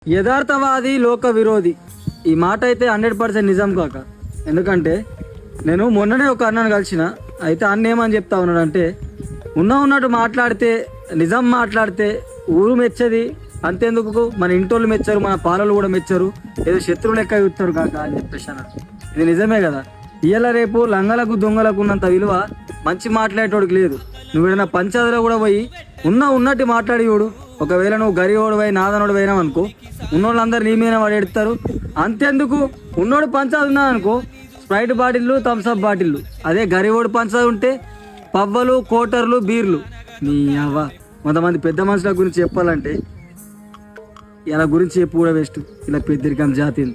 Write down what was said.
యథార్థవాది లోక విరోధి ఈ మాట అయితే 100% నిజం కాక. ఎందుకంటే నేను మొన్ననే ఒక అన్నను కలిసిన. అయితే అన్న ఏమని చెప్తా ఉన్నాడంటే, ఉన్నట్టు మాట్లాడితే, నిజం మాట్లాడితే ఊరు మెచ్చది, అంతేందుకు మన ఇంటోళ్ళు మెచ్చరు, మన పాలలు కూడా మెచ్చరు, ఏదో శత్రువు లెక్క చూస్తారు కాక అని చెప్పేసి అన్నాడు. ఇది నిజమే కదా. ఇయ్యాల రేపు లంగలకు దొంగలకు ఉన్నంత విలువ మంచి మాట్లాడేటోడికి లేదు. నువ్వు ఏదైనా పంచాయతీలో కూడా పోయి ఉన్నట్టు మాట్లాడి చూడు. ఒకవేళ నువ్వు గరివోడు పోయి నాదనోడు పోయినావు అనుకో, ఉన్నోళ్ళందరూ నీ మీద వాడు ఎడతారు. అంతేందుకు ఉన్నోడు పంచాయతీ ఉన్నాదనుకో, స్ప్రైట్ బాటిళ్ళు, థమ్స్అప్ బాటిళ్ళు. అదే గరివోడు పంచాయతీ ఉంటే పవ్వలు, కోటర్లు, బీర్లు. నీ అవ్వ కొంతమంది పెద్ద మనుషుల గురించి చెప్పాలంటే ఇలా గురించి చెప్పు కూడా వేస్ట్. ఇలా పెద్దరికం జాతి.